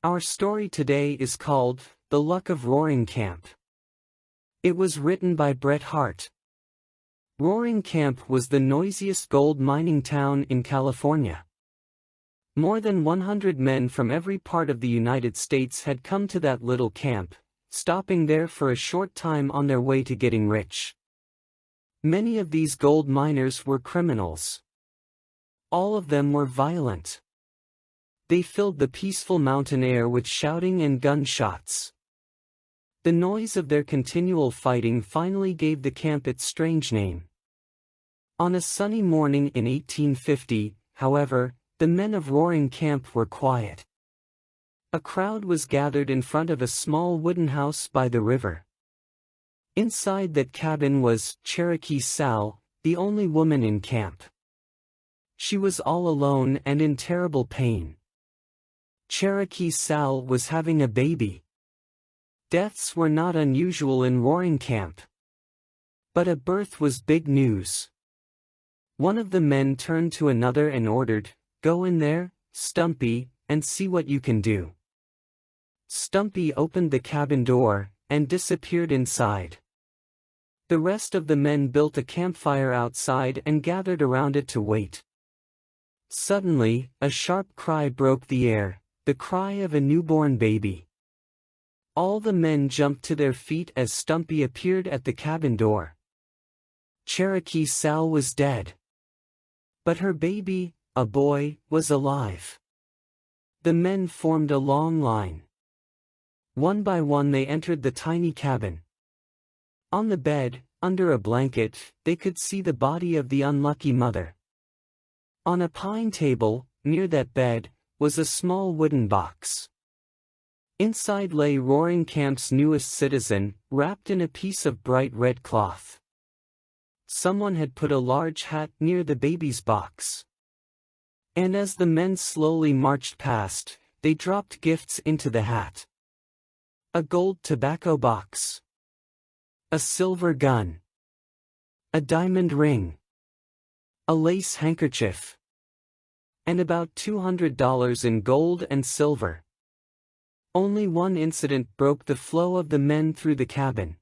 Our story today is called The Luck of Roaring Camp. It was written by Bret Harte. Roaring Camp was the noisiest gold mining town in California. More than 100 men from every part of the United States had come to that little camp, stopping there for a short time on their way to getting rich. Many of these gold miners were criminals. All of them were violent. They filled the peaceful mountain air with shouting and gunshots. The noise of their continual fighting finally gave the camp its strange name. On a sunny morning in 1850, however, the men of Roaring Camp were quiet. A crowd was gathered in front of a small wooden house by the river. Inside that cabin was Cherokee Sal, the only woman in camp. She was all alone and in terrible pain. Cherokee Sal was having a baby. Deaths were not unusual in Roaring Camp. But a birth was big news. One of the men turned to another and ordered, "Go in there, Stumpy, and see what you can do." Stumpy opened the cabin door, and disappeared inside. The rest of the men built a campfire outside and gathered around it to wait. Suddenly, a sharp cry broke the air, the cry of a newborn baby. All the men jumped to their feet as Stumpy appeared at the cabin door. Cherokee Sal was dead. But her baby, a boy, was alive. The men formed a long line. One by one they entered the tiny cabin. On the bed, under a blanket, they could see the body of the unlucky mother. On a pine table, near that bed, was a small wooden box. Inside lay Roaring Camp's newest citizen, wrapped in a piece of bright red cloth. Someone had put a large hat near the baby's box. And as the men slowly marched past, they dropped gifts into the hat. A gold tobacco box. A silver gun. A diamond ring. A lace handkerchief. And about $200 in gold and silver. Only one incident broke the flow of the men through the cabin.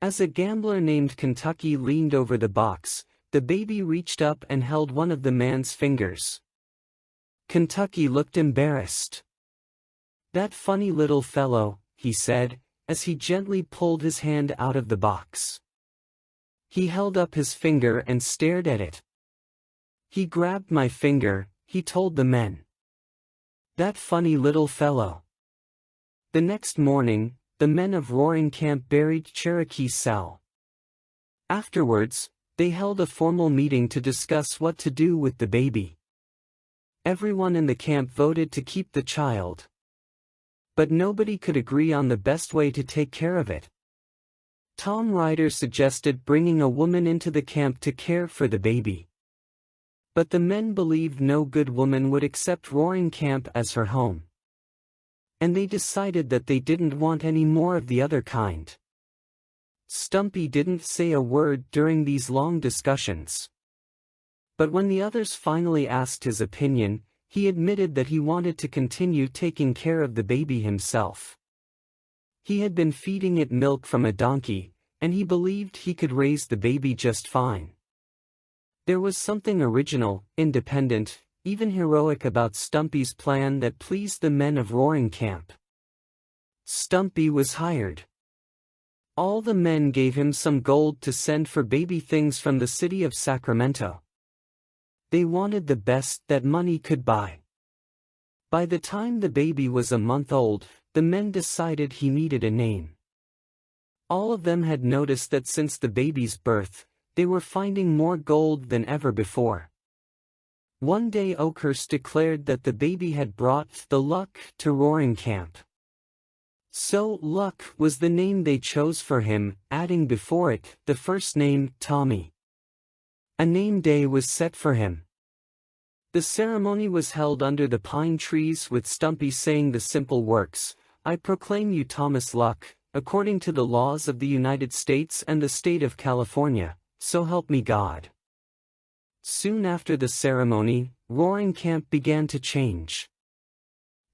As a gambler named Kentucky leaned over the box, the baby reached up and held one of the man's fingers. Kentucky looked embarrassed. "That funny little fellow," he said, as he gently pulled his hand out of the box. He held up his finger and stared at it. "He grabbed my finger," he told the men. "That funny little fellow." The next morning, the men of Roaring Camp buried Cherokee Sal. Afterwards, they held a formal meeting to discuss what to do with the baby. Everyone in the camp voted to keep the child. But nobody could agree on the best way to take care of it. Tom Ryder suggested bringing a woman into the camp to care for the baby. But the men believed no good woman would accept Roaring Camp as her home. And they decided that they didn't want any more of the other kind. Stumpy didn't say a word during these long discussions. But when the others finally asked his opinion, he admitted that he wanted to continue taking care of the baby himself. He had been feeding it milk from a donkey, and he believed he could raise the baby just fine. There was something original, independent, even heroic about Stumpy's plan that pleased the men of Roaring Camp. Stumpy was hired. All the men gave him some gold to send for baby things from the city of Sacramento. They wanted the best that money could buy. By the time the baby was a month old, the men decided he needed a name. All of them had noticed that since the baby's birth, they were finding more gold than ever before. One day Oakhurst declared that the baby had brought the luck to Roaring Camp. So Luck was the name they chose for him, adding before it the first name, Tommy. A name day was set for him. The ceremony was held under the pine trees with Stumpy saying the simple words, "I proclaim you Thomas Luck, according to the laws of the United States and the state of California, so help me God." Soon after the ceremony, Roaring Camp began to change.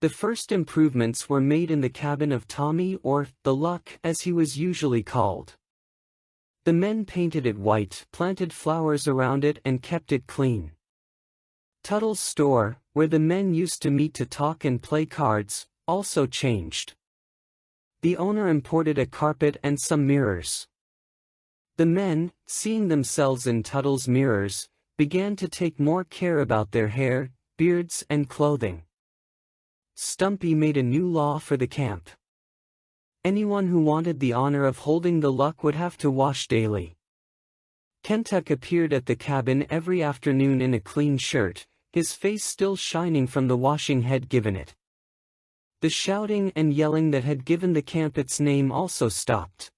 The first improvements were made in the cabin of Tommy, or the Luck as he was usually called. The men painted it white, planted flowers around it and kept it clean. Tuttle's store, where the men used to meet to talk and play cards, also changed. The owner imported a carpet and some mirrors. The men, seeing themselves in Tuttle's mirrors, began to take more care about their hair, beards and clothing. Stumpy made a new law for the camp. Anyone who wanted the honor of holding the Luck would have to wash daily. Kentuck appeared at the cabin every afternoon in a clean shirt, his face still shining from the washing had given it. The shouting and yelling that had given the camp its name also stopped.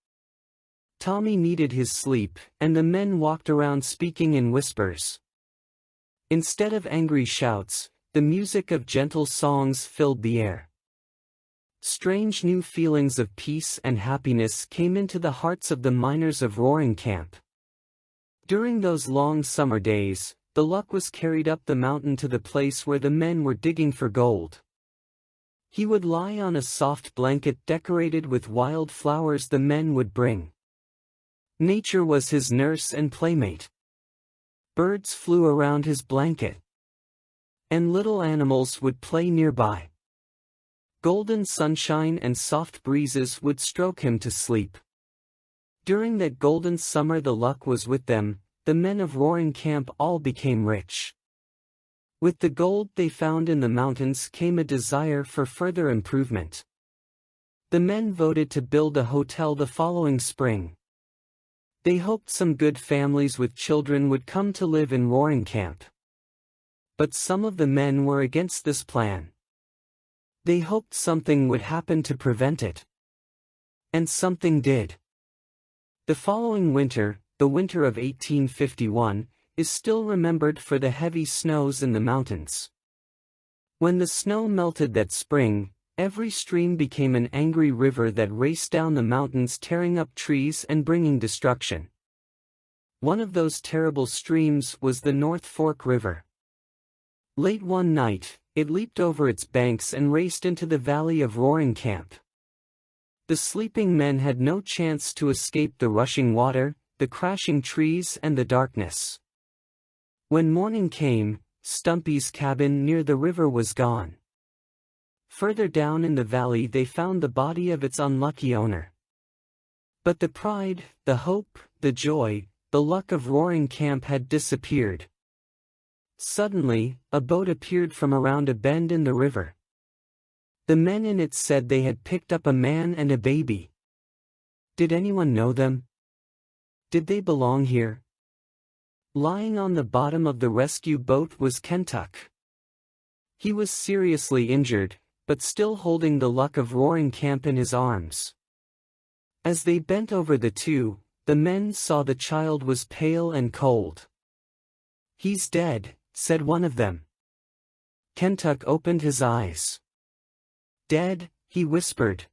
Tommy needed his sleep, and the men walked around speaking in whispers. Instead of angry shouts, the music of gentle songs filled the air. Strange new feelings of peace and happiness came into the hearts of the miners of Roaring Camp. During those long summer days, the Luck was carried up the mountain to the place where the men were digging for gold. He would lie on a soft blanket decorated with wild flowers the men would bring. Nature was his nurse and playmate. Birds flew around his blanket, and little animals would play nearby. Golden sunshine and soft breezes would stroke him to sleep. During that golden summer the Luck was with them, the men of Roaring Camp all became rich. With the gold they found in the mountains came a desire for further improvement. The men voted to build a hotel the following spring. They hoped some good families with children would come to live in Roaring Camp. But some of the men were against this plan. They hoped something would happen to prevent it. And something did. The following winter, the winter of 1851, is still remembered for the heavy snows in the mountains. When the snow melted that spring, every stream became an angry river that raced down the mountains, tearing up trees and bringing destruction. One of those terrible streams was the North Fork River. Late one night, it leaped over its banks and raced into the valley of Roaring Camp. The sleeping men had no chance to escape the rushing water, the crashing trees and the darkness. When morning came, Stumpy's cabin near the river was gone. Further down in the valley they found the body of its unlucky owner. But the pride, the hope, the joy, the luck of Roaring Camp had disappeared. Suddenly, a boat appeared from around a bend in the river. The men in it said they had picked up a man and a baby. Did anyone know them? Did they belong here? Lying on the bottom of the rescue boat was Kentuck. He was seriously injured, but still holding the Luck of Roaring Camp in his arms. As they bent over the two, the men saw the child was pale and cold. "He's dead," said one of them. Kentuck opened his eyes. "Dead?" he whispered.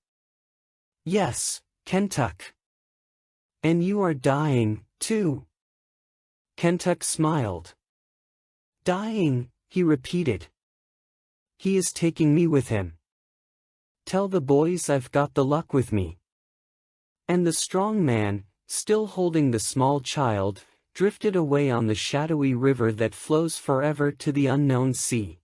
"Yes, Kentuck. And you are dying, too." Kentuck smiled. "Dying," he repeated. "He is taking me with him. Tell the boys I've got the Luck with me." And the strong man, still holding the small child, drifted away on the shadowy river that flows forever to the unknown sea.